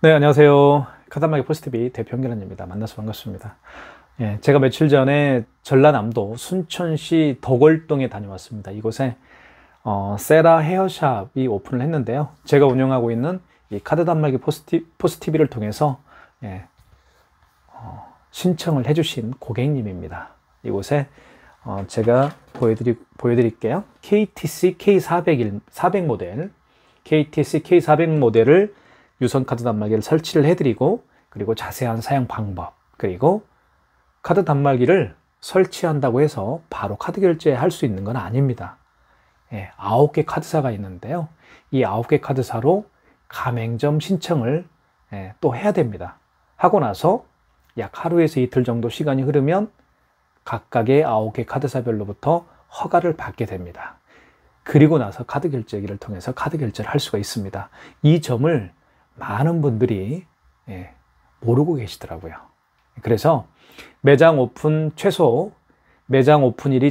네, 안녕하세요. 카드단말기 포스트비 대표 현결환입니다. 만나서 반갑습니다. 예, 제가 며칠 전에 전라남도 순천시 덕월동에 다녀왔습니다. 이곳에 세라 헤어샵이 오픈을 했는데요. 제가 운영하고 있는 이 카드단말기 포스트비를 통해서 신청을 해주신 고객님입니다. 이곳에 제가 보여드릴게요. KTC K400 모델, KTC K400 모델을 유선 카드 단말기를 설치를 해드리고, 그리고 자세한 사용 방법, 그리고 카드 단말기를 설치한다고 해서 바로 카드 결제할 수 있는 건 아닙니다. 9개 카드사가 있는데요. 이 9개 카드사로 가맹점 신청을 또 해야 됩니다. 하고 나서 약 하루에서 이틀 정도 시간이 흐르면 각각의 9개 카드사별로부터 허가를 받게 됩니다. 그리고 나서 카드 결제기를 통해서 카드 결제를 할 수가 있습니다. 이 점을 많은 분들이 모르고 계시더라고요. 그래서 매장 오픈일이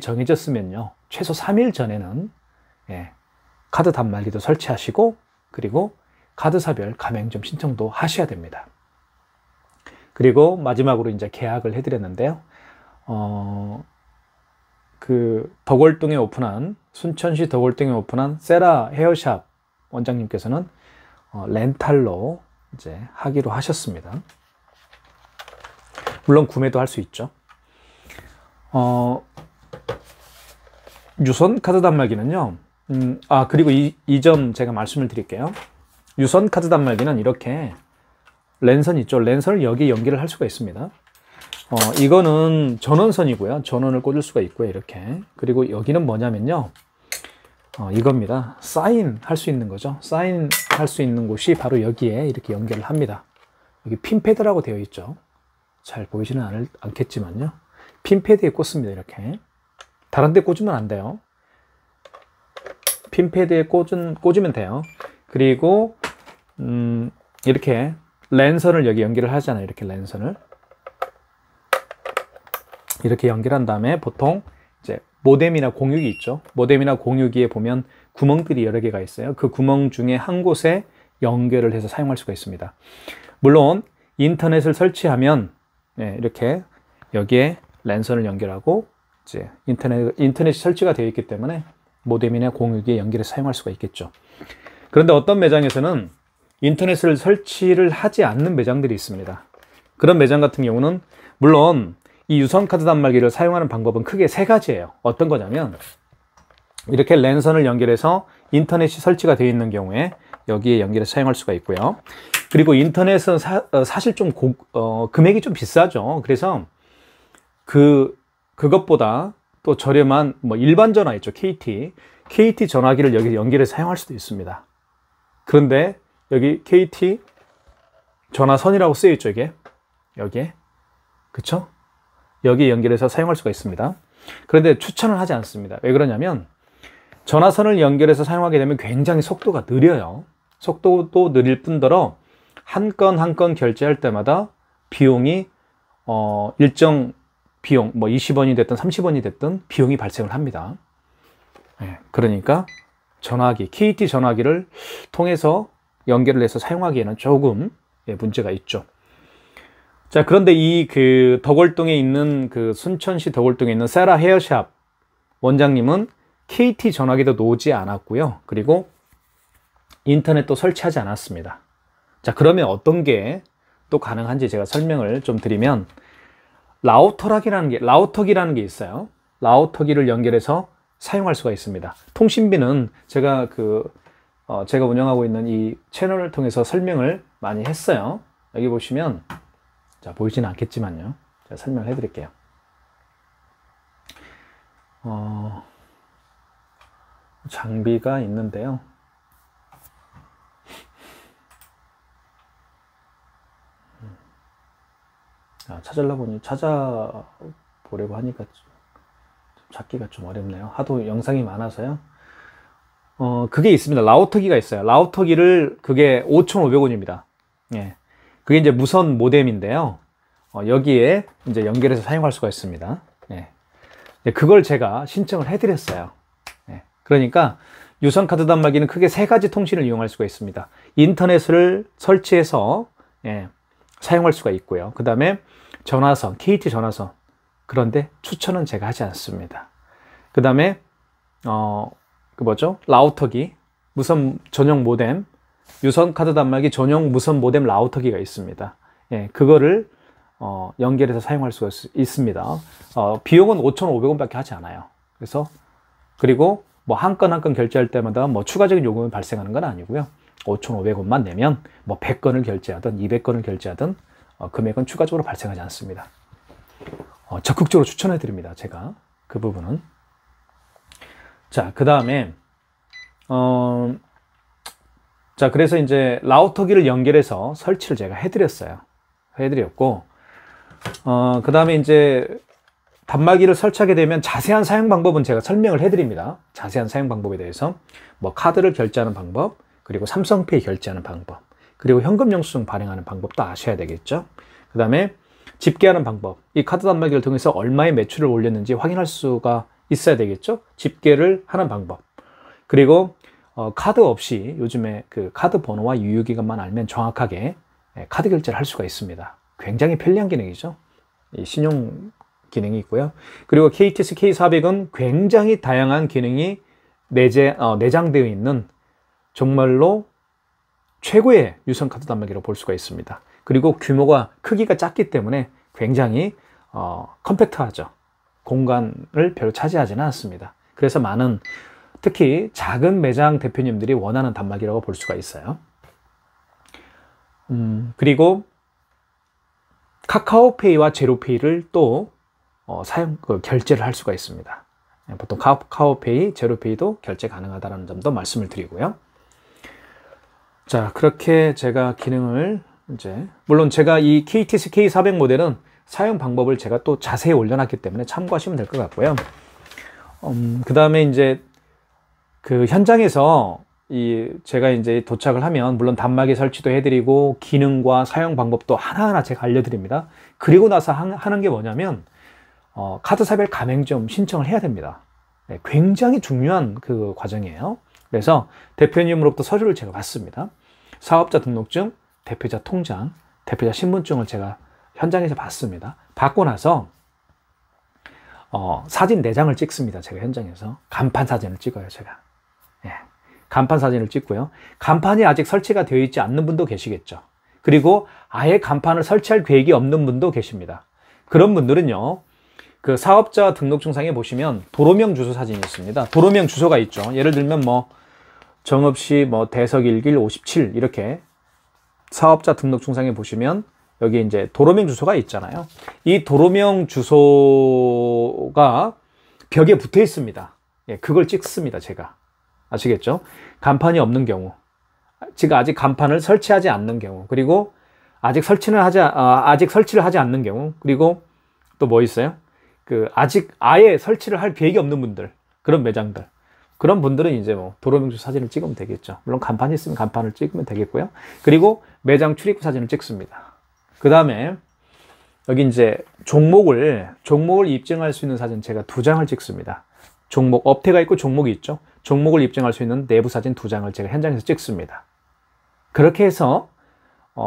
정해졌으면요, 최소 3일 전에는 카드 단말기도 설치하시고, 그리고 카드사별 가맹점 신청도 하셔야 됩니다. 그리고 마지막으로 이제 계약을 해드렸는데요. 순천시 덕월동에 오픈한 세라 헤어샵 원장님께서는 렌탈로 이제 하기로 하셨습니다. 물론 구매도 할 수 있죠. 유선 카드 단말기는요. 그리고 이 점 제가 말씀을 드릴게요. 유선 카드 단말기는 이렇게 랜선 있죠. 랜선을 여기에 연결을 할 수가 있습니다. 이거는 전원선이고요. 전원을 꽂을 수가 있고요. 이렇게. 그리고 여기는 뭐냐면요. 이겁니다. 사인 할 수 있는 거죠. 사인 할 수 있는 곳이 바로 여기에 이렇게 연결을 합니다. 여기 핀패드라고 되어 있죠. 잘 보이지는 않겠지만요. 핀패드에 꽂습니다. 이렇게. 다른 데 꽂으면 안 돼요. 핀패드에 꽂으면 돼요. 그리고 이렇게 랜선을 여기 연결을 하잖아요. 이렇게 랜선을 이렇게 연결한 다음에 보통 이제 모뎀이나 공유기 있죠. 모뎀이나 공유기에 보면 구멍들이 여러 개가 있어요. 그 구멍 중에 한 곳에 연결을 해서 사용할 수가 있습니다. 물론 인터넷을 설치하면 이렇게 여기에 랜선을 연결하고 이제 인터넷이 설치가 되어 있기 때문에 모뎀이나 공유기에 연결해서 사용할 수가 있겠죠. 그런데 어떤 매장에서는 인터넷을 설치를 하지 않는 매장들이 있습니다. 그런 매장 같은 경우는 물론 이 유선 카드 단말기를 사용하는 방법은 크게 세 가지예요. 어떤 거냐면 이렇게 랜선을 연결해서 인터넷이 설치가 되어 있는 경우에 여기에 연결해서 사용할 수가 있고요. 그리고 인터넷은 사실 좀 금액이 좀 비싸죠. 그래서 그것보다 또 저렴한 일반 전화 있죠. KT 전화기를 여기 연결해서 사용할 수도 있습니다. 그런데 여기 KT 전화선이라고 쓰여 있죠. 여기에 그쵸? 여기에 연결해서 사용할 수가 있습니다. 그런데 추천을 하지 않습니다. 왜 그러냐면 전화선을 연결해서 사용하게 되면 굉장히 속도가 느려요. 속도도 느릴 뿐더러 한 건 한 건 결제할 때마다 비용이 일정 비용 20원이 됐든 30원이 됐든 비용이 발생을 합니다. 그러니까 전화기, KT 전화기를 통해서 연결을 해서 사용하기에는 조금 문제가 있죠. 자, 그런데 덕월동에 있는 순천시 덕월동에 있는 세라 헤어샵 원장님은 KT 전화기도 놓지 않았고요. 그리고 인터넷도 설치하지 않았습니다. 자, 그러면 어떤 게 또 가능한지 제가 설명을 좀 드리면 라우터기라는 게 있어요. 라우터기를 연결해서 사용할 수가 있습니다. 통신비는 제가 제가 운영하고 있는 이 채널을 통해서 설명을 많이 했어요. 여기 보시면 자, 보이지는 않겠지만요. 제가 설명을 해드릴게요. 장비가 있는데요. 찾아보려고 하니까 찾기가 좀 어렵네요. 하도 영상이 많아서요. 그게 있습니다. 라우터기가 있어요. 라우터기를 그게 5,500원입니다. 그게 이제 무선 모뎀인데요. 여기에 이제 연결해서 사용할 수가 있습니다. 그걸 제가 신청을 해드렸어요. 그러니까 유선 카드 단말기는 크게 세 가지 통신을 이용할 수가 있습니다. 인터넷을 설치해서 예, 사용할 수가 있고요. 그 다음에 전화선, KT 전화선. 그런데 추천은 제가 하지 않습니다. 그 다음에 라우터기, 무선 전용 모뎀, 유선 카드 단말기 전용 무선 모뎀 라우터기가 있습니다. 예, 그거를 연결해서 사용할 수가 있습니다. 비용은 5,500원밖에 하지 않아요. 그리고 뭐 한 건 한 건 결제할 때마다 뭐 추가적인 요금이 발생하는 건 아니고요. 5,500원만 내면 뭐 100건을 결제하든 200건을 결제하든 금액은 추가적으로 발생하지 않습니다. 적극적으로 추천해 드립니다. 제가 그 부분은. 자, 그 다음에 자, 그래서 이제 라우터기를 연결해서 설치를 제가 해드렸고, 그 다음에 이제 단말기를 설치하게 되면 자세한 사용 방법은 제가 설명을 해드립니다. 자세한 사용 방법에 대해서 뭐 카드를 결제하는 방법, 그리고 삼성페이 결제하는 방법, 그리고 현금 영수증 발행하는 방법도 아셔야 되겠죠. 그 다음에 집계하는 방법, 이 카드 단말기를 통해서 얼마의 매출을 올렸는지 확인할 수가 있어야 되겠죠. 집계를 하는 방법, 그리고 카드 없이 요즘에 그 카드 번호와 유효기간만 알면 정확하게 카드 결제를 할 수가 있습니다. 굉장히 편리한 기능이죠. 이 신용 기능이 있고요. 그리고 KTS K400은 굉장히 다양한 기능이 내장되어 있는 정말로 최고의 유선 카드 단말기로 볼 수가 있습니다. 그리고 크기가 작기 때문에 굉장히 컴팩트하죠. 공간을 별로 차지하지는 않습니다. 그래서 특히 작은 매장 대표님들이 원하는 단말기라고 볼 수가 있어요. 그리고 카카오페이와 제로페이를 또 결제를 할 수가 있습니다. 보통 카카오페이, 제로페이도 결제 가능하다는 점도 말씀을 드리고요. 자, 그렇게 제가 기능을 물론 제가 이 KTC K400 모델은 사용 방법을 제가 또 자세히 올려놨기 때문에 참고하시면 될 것 같고요. 그 다음에 이제 그 현장에서 제가 이제 도착을 하면 물론 단말기 설치도 해드리고 기능과 사용 방법도 하나하나 제가 알려드립니다. 그리고 나서 하는 게 뭐냐면 카드사별 가맹점 신청을 해야 됩니다. 네, 굉장히 중요한 그 과정이에요. 그래서 대표님으로부터 서류를 제가 받습니다. 사업자 등록증, 대표자 통장, 대표자 신분증을 제가 현장에서 받습니다. 받고 나서 사진 4장을 찍습니다. 제가 현장에서 간판 사진을 찍어요. 제가 간판 사진을 찍고요. 간판이 아직 설치가 되어 있지 않는 분도 계시겠죠. 그리고 아예 간판을 설치할 계획이 없는 분도 계십니다. 그런 분들은요, 그 사업자 등록증상에 보시면 도로명 주소 사진이 있습니다. 도로명 주소가 있죠. 예를 들면 뭐 정읍시 대석 1길 57 이렇게 사업자 등록증상에 보시면 여기 이제 도로명 주소가 있잖아요. 이 도로명 주소가 벽에 붙어 있습니다. 그걸 찍습니다. 제가. 아시겠죠? 간판이 없는 경우, 지금 아직 간판을 설치하지 않는 경우, 그리고 아직 설치를 하지 않는 경우, 그리고 또 뭐 있어요? 아직 아예 설치를 할 계획이 없는 분들, 그런 매장들, 그런 분들은 이제 도로명주 사진을 찍으면 되겠죠. 물론 간판이 있으면 간판을 찍으면 되겠고요. 그리고 매장 출입구 사진을 찍습니다. 그 다음에 여기 이제 종목을 입증할 수 있는 사진 제가 2장을 찍습니다. 업태가 있고 종목이 있죠. 종목을 입증할 수 있는 내부 사진 2장을 제가 현장에서 찍습니다. 그렇게 해서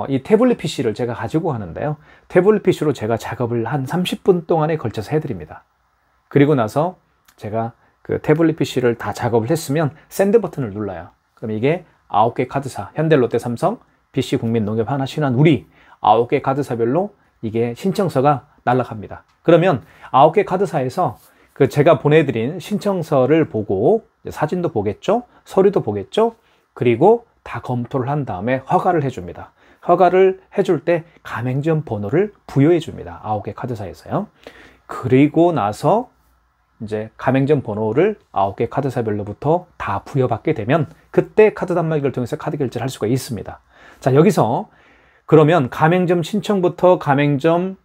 이 태블릿 PC를 제가 가지고 가는데요. 태블릿 PC로 제가 작업을 한 30분 동안에 걸쳐서 해드립니다. 그리고 나서 제가 그 태블릿 PC를 다 작업을 했으면 샌드 버튼을 눌러요. 그럼 이게 9개 카드사, 현대, 롯데, 삼성, BC, 국민, 농협, 하나, 신한, 우리 9개 카드사별로 이게 신청서가 날아갑니다. 그러면 9개 카드사에서 제가 보내드린 신청서를 보고 사진도 보겠죠, 서류도 보겠죠, 그리고 다 검토를 한 다음에 허가를 해줍니다. 허가를 해줄 때 가맹점 번호를 부여해 줍니다. 9개 카드사에서요. 그리고 나서 이제 가맹점 번호를 9개 카드사별로부터 다 부여받게 되면 그때 카드 단말기를 통해서 카드 결제를 할 수가 있습니다. 자, 여기서 그러면 가맹점 신청부터 가맹점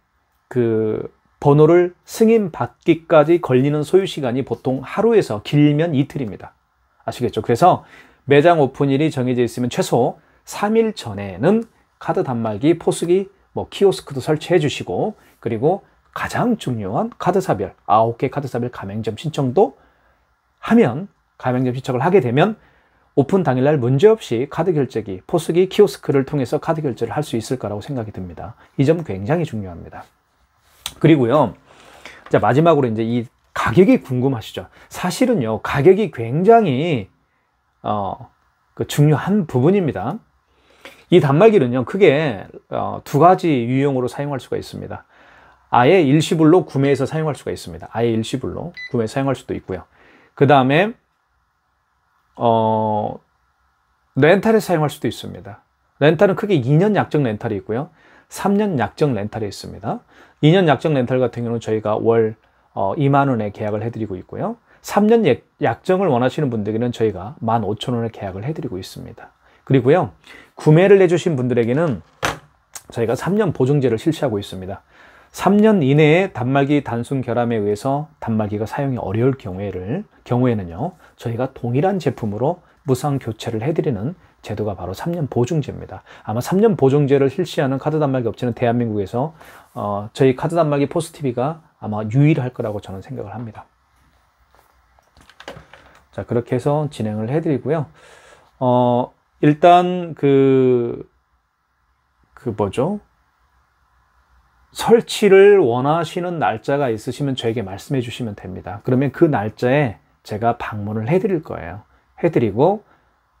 번호를 승인받기까지 걸리는 소요 시간이 보통 하루에서 길면 이틀입니다. 아시겠죠? 그래서 매장 오픈일이 정해져 있으면 최소 3일 전에는 카드 단말기, 포스기, 키오스크도 설치해 주시고, 그리고 가장 중요한 카드사별, 9개 카드사별 가맹점 신청도 가맹점 신청을 하게 되면 오픈 당일날 문제없이 카드 결제기, 포스기, 키오스크를 통해서 카드 결제를 할 수 있을 거라고 생각이 듭니다. 이 점 굉장히 중요합니다. 그리고요, 자, 마지막으로 이제 이 가격이 궁금하시죠? 사실은요, 가격이 굉장히, 중요한 부분입니다. 이 단말기는요, 크게, 두 가지 유형으로 사용할 수가 있습니다. 아예 일시불로 구매해서 사용할 수가 있습니다. 아예 일시불로 구매해서 사용할 수도 있고요. 그 다음에, 렌탈에 사용할 수도 있습니다. 렌탈은 크게 2년 약정 렌탈이 있고요. 3년 약정 렌탈이 있습니다. 2년 약정 렌탈 같은 경우는 저희가 월 2만 원에 계약을 해드리고 있고요. 3년 약정을 원하시는 분들에게는 저희가 15,000원에 계약을 해드리고 있습니다. 그리고요, 구매를 해주신 분들에게는 저희가 3년 보증제를 실시하고 있습니다. 3년 이내에 단말기 단순 결함에 의해서 단말기가 사용이 어려울 경우에는요, 저희가 동일한 제품으로 무상 교체를 해드리는 제도가 바로 3년 보증제입니다. 아마 3년 보증제를 실시하는 카드 단말기 업체는 대한민국에서 저희 카드 단말기 포스TV가 아마 유일할 거라고 저는 생각을 합니다. 자, 그렇게 해서 진행을 해드리고요. 일단 설치를 원하시는 날짜가 있으시면 저에게 말씀해 주시면 됩니다. 그러면 그 날짜에 제가 방문을 해드릴 거예요. 해드리고,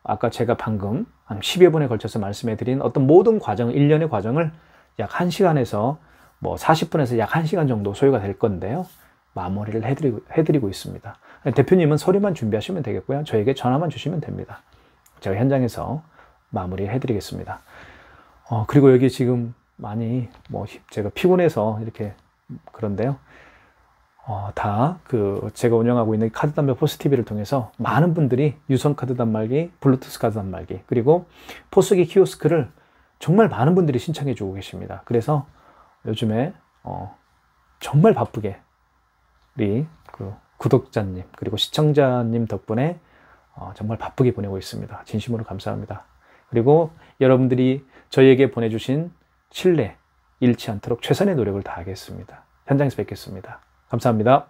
아까 제가 방금 한 10여 분에 걸쳐서 말씀해 드린 어떤 모든 과정, 일련의 과정을 약 1시간에서 40분에서 약 1시간 정도 소요가 될 건데요. 마무리를 해드리고 있습니다. 대표님은 서류만 준비하시면 되겠고요. 저에게 전화만 주시면 됩니다. 제가 현장에서 마무리해 드리겠습니다. 그리고 여기 지금 많이 제가 피곤해서 이렇게 그런데요. 제가 운영하고 있는 카드 단말기 포스TV를 통해서 많은 분들이 유선 카드 단말기, 블루투스 카드 단말기, 그리고 포스기 키오스크를 정말 많은 분들이 신청해 주고 계십니다. 그래서 요즘에 정말 바쁘게 우리 구독자님 그리고 시청자님 덕분에 정말 바쁘게 보내고 있습니다. 진심으로 감사합니다. 그리고 여러분들이 저희에게 보내주신 신뢰 잃지 않도록 최선의 노력을 다하겠습니다. 현장에서 뵙겠습니다. 감사합니다.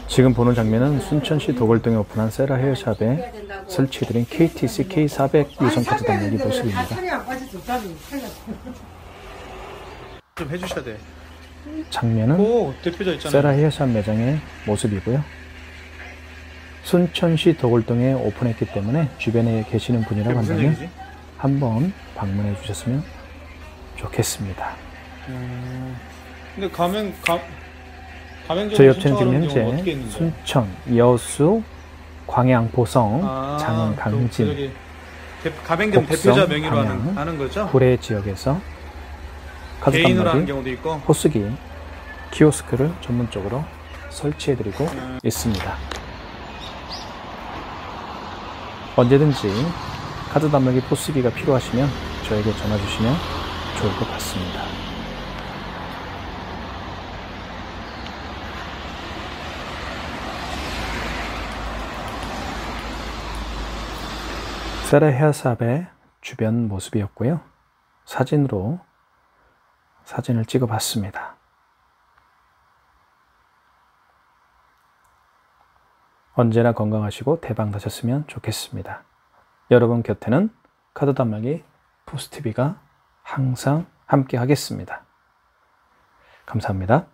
지금 보는 장면은 순천시 도골동에 오픈한 세라 헤어샵에 설치해드린 KTC K400 유선 카드 단말기 모습입니다. 좀 해주셔야 돼. 장면은 대표자 있잖아요. 세라 헤어샵 매장의 모습이고요. 순천시 도골동에 오픈했기 때문에 주변에 계시는 분이라고 한다면 한번 방문해 주셨으면 좋겠습니다. 근데 가맹점 저희 업체는 지금 현재 순천, 여수, 광양, 보성, 장흥, 강진, 가맹점 곡성, 대표자 명의로 함양, 하는 거죠? 구례 지역에서 카드 개인으로 하는 단말기, 경우도 있고. 포스기, 키오스크를 전문적으로 설치해드리고 있습니다. 언제든지 카드 단말기 포스기가 필요하시면 저에게 전화 주시면 좋을 것 같습니다. 세라 헤어샵의 주변 모습이었고요. 사진을 찍어봤습니다. 언제나 건강하시고 대박 나셨으면 좋겠습니다. 여러분 곁에는 카드 단말기 포스TV가 항상 함께 하겠습니다. 감사합니다.